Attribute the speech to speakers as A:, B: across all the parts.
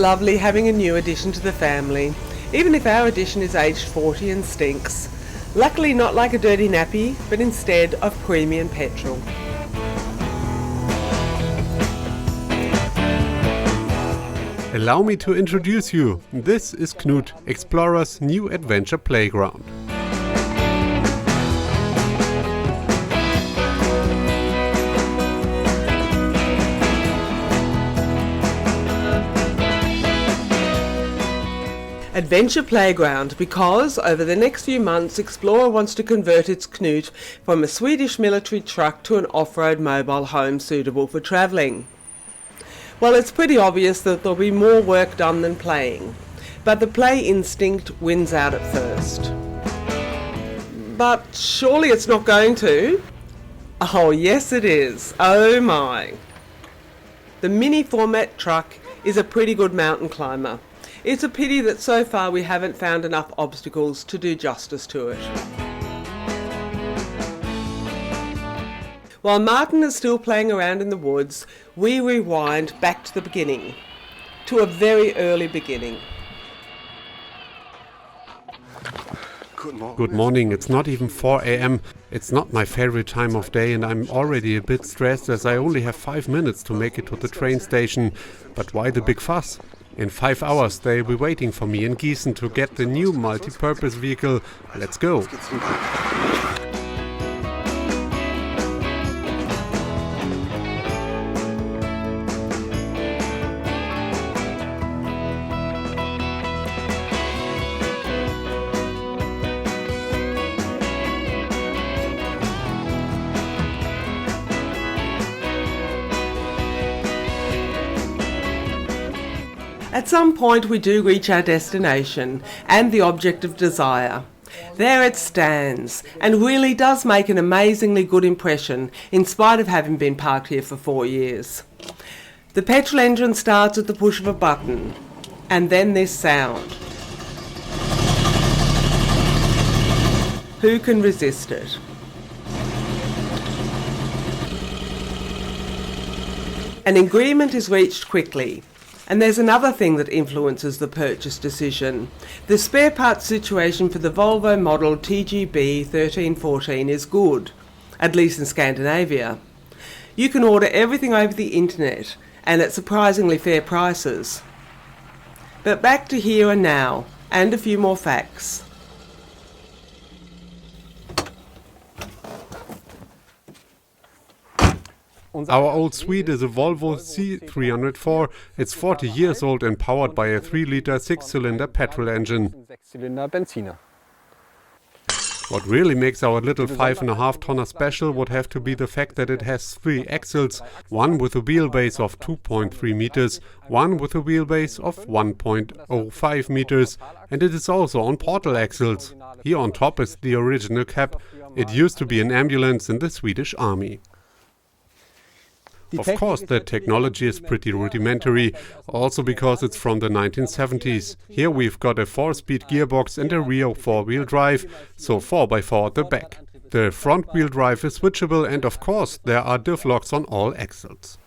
A: lovely having a new addition to the family, even if our addition is aged 40 and stinks. Luckily not like a dirty nappy, but instead of premium petrol.
B: Allow me to introduce you. This is Knut, Explorer's new adventure playground.
A: Adventure Playground because over the next few months Explorer wants to convert its Knut from a Swedish military truck to an off-road mobile home suitable for travelling. Well, it's pretty obvious that there'll be more work done than playing, but the play instinct wins out at first. But surely it's not going to? Oh yes it is, oh my. The mini format truck is a pretty good mountain climber. It's a pity that so far we haven't found enough obstacles to do justice to it. While Martin is still playing around in the woods, we rewind back to the beginning, to a very early beginning.
B: Good morning, it's not even 4 a.m. It's not my favorite time of day and I'm already a bit stressed as I only have 5 minutes to make it to the train station. But why the big fuss? In 5 hours they'll be waiting for me in Gießen to get the new multi-purpose vehicle. Let's go!
A: At some point we do reach our destination and the object of desire. There it stands and really does make an amazingly good impression in spite of having been parked here for 4 years. The petrol engine starts at the push of a button and then this sound. Who can resist it? An agreement is reached quickly. And there's another thing that influences the purchase decision. The spare parts situation for the Volvo model TGB 1314 is good, at least in Scandinavia. You can order everything over the internet and at surprisingly fair prices. But back to here and now, and a few more facts.
B: Our old Swede is a Volvo C304. It's 40 years old and powered by a 3-liter 6-cylinder petrol engine. What really makes our little 5.5-tonner special would have to be the fact that it has 3 axles, one with a wheelbase of 2.3 meters, one with a wheelbase of 1.05 meters, and it is also on portal axles. Here on top is the original cab. It used to be an ambulance in the Swedish army. Of course, the technology is pretty rudimentary, also because it's from the 1970s. Here we've got a 4-speed gearbox and a rear 4-wheel drive, so 4x4 at the back. The front wheel drive is switchable and of course there are diff locks on all axles.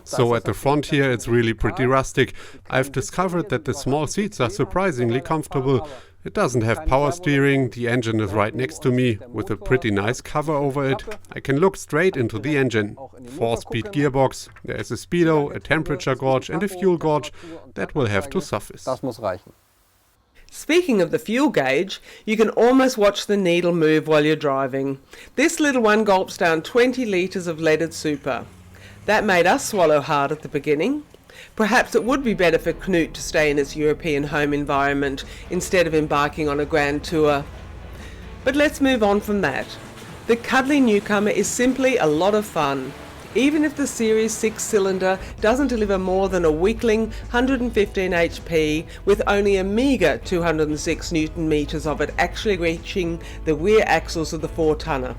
B: So at the front here it's really pretty rustic. I've discovered that the small seats are surprisingly comfortable. It doesn't have power steering, the engine is right next to me, with a pretty nice cover over it. I can look straight into the engine. 4-speed gearbox, there is a speedo, a temperature gauge and a fuel gauge. That will have to suffice.
A: Speaking of the fuel gauge, you can almost watch the needle move while you're driving. This little one gulps down 20 litres of leaded super. That made us swallow hard at the beginning. Perhaps it would be better for Knut to stay in his European home environment instead of embarking on a grand tour. But let's move on from that. The cuddly newcomer is simply a lot of fun, even if the Series 6-cylinder doesn't deliver more than a weakling 115 HP with only a meagre 206 Newton meters of it actually reaching the rear axles of the 4-tonner.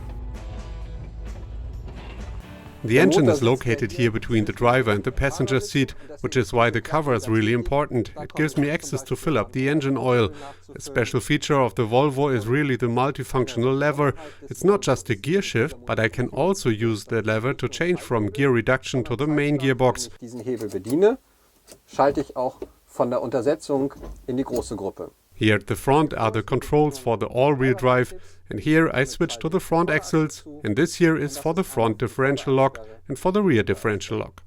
B: The engine is located here between the driver and the passenger seat, which is why the cover is really important. It gives me access to fill up the engine oil. A special feature of the Volvo is really the multifunctional lever. It's not just a gear shift, but I can also use the lever to change from gear reduction to the main gearbox.
C: Diesen Hebel bediene, schalte ich auch von der Untersetzung in die große Gruppe.
B: Here at the front are the controls for the all-wheel drive, and here I switch to the front axles, and this here is for the front differential lock and for the rear differential lock.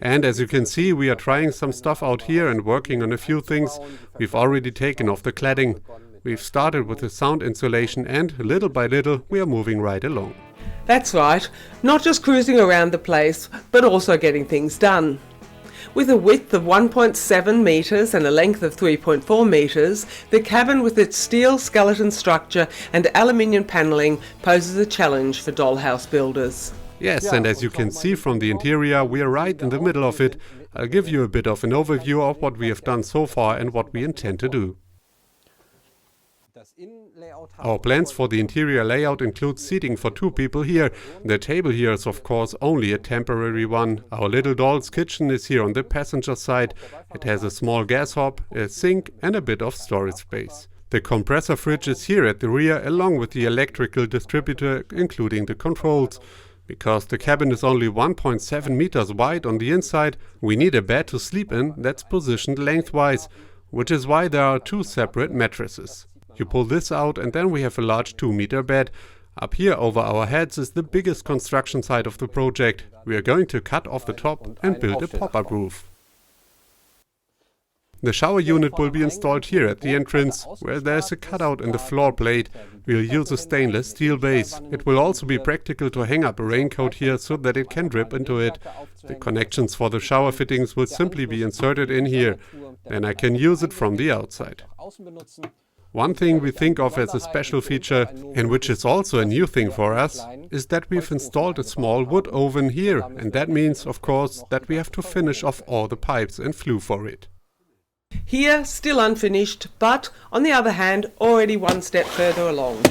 B: And as you can see, we are trying some stuff out here and working on a few things. We've already taken off the cladding. We've started with the sound insulation, and little by little we are moving right along.
A: That's right, not just cruising around the place, but also getting things done. With a width of 1.7 metres and a length of 3.4 metres, the cabin with its steel skeleton structure and aluminium panelling poses a challenge for dollhouse builders.
B: Yes, and as you can see from the interior, we are right in the middle of it. I'll give you a bit of an overview of what we have done so far and what we intend to do. Our plans for the interior layout include seating for 2 people here. The table here is of course only a temporary one. Our little doll's kitchen is here on the passenger side. It has a small gas hob, a sink and a bit of storage space. The compressor fridge is here at the rear along with the electrical distributor, including the controls. Because the cabin is only 1.7 meters wide on the inside, we need a bed to sleep in that's positioned lengthwise, which is why there are 2 separate mattresses. You pull this out and then we have a large 2-meter bed. Up here over our heads is the biggest construction site of the project. We are going to cut off the top and build a pop-up roof. The shower unit will be installed here at the entrance, where there is a cutout in the floor plate. We'll use a stainless steel base. It will also be practical to hang up a raincoat here so that it can drip into it. The connections for the shower fittings will simply be inserted in here. Then I can use it from the outside. One thing we think of as a special feature, and which is also a new thing for us, is that we've installed a small wood oven here, and that means, of course, that we have to finish off all the pipes and flue for it.
A: Here, still unfinished, but on the other hand, already one step further along.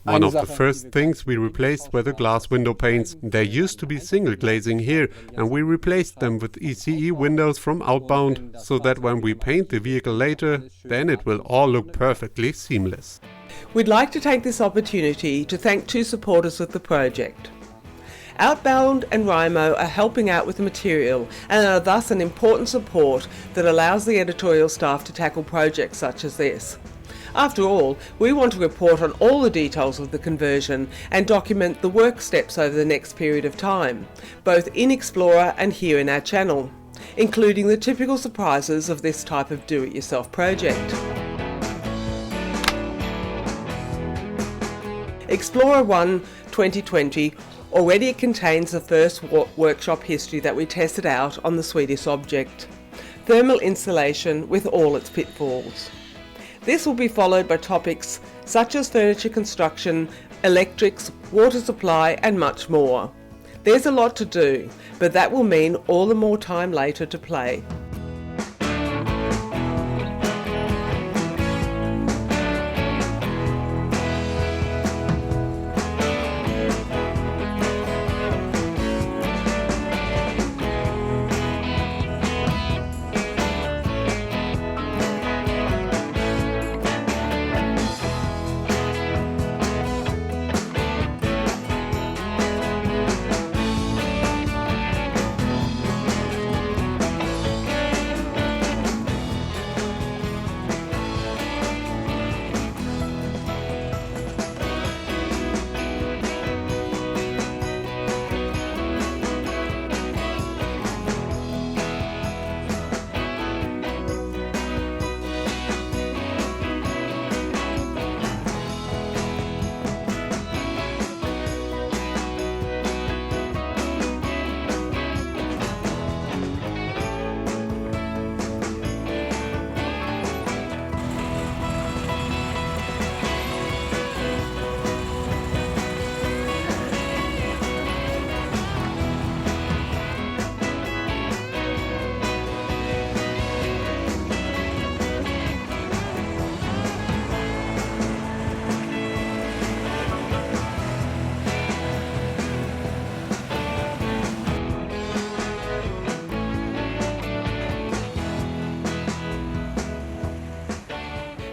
B: One of the first things we replaced were the glass window panes. There used to be single glazing here, and we replaced them with ECE windows from outbound, so that when we paint the vehicle later, then it will all look perfectly seamless.
A: We'd like to take this opportunity to thank 2 supporters of the project. Outbound and Rymo are helping out with the material and are thus an important support that allows the editorial staff to tackle projects such as this. After all, we want to report on all the details of the conversion and document the work steps over the next period of time, both in Explorer and here in our channel, including the typical surprises of this type of do-it-yourself project. Explorer 1 2020 already contains the first workshop history that we tested out on the Swedish object, thermal insulation with all its pitfalls. This will be followed by topics such as furniture construction, electrics, water supply and much more. There's a lot to do, but that will mean all the more time later to play.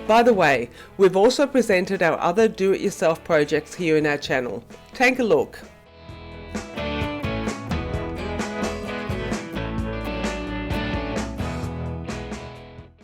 A: By the way, we've also presented our other do-it-yourself projects here in our channel. Take a look.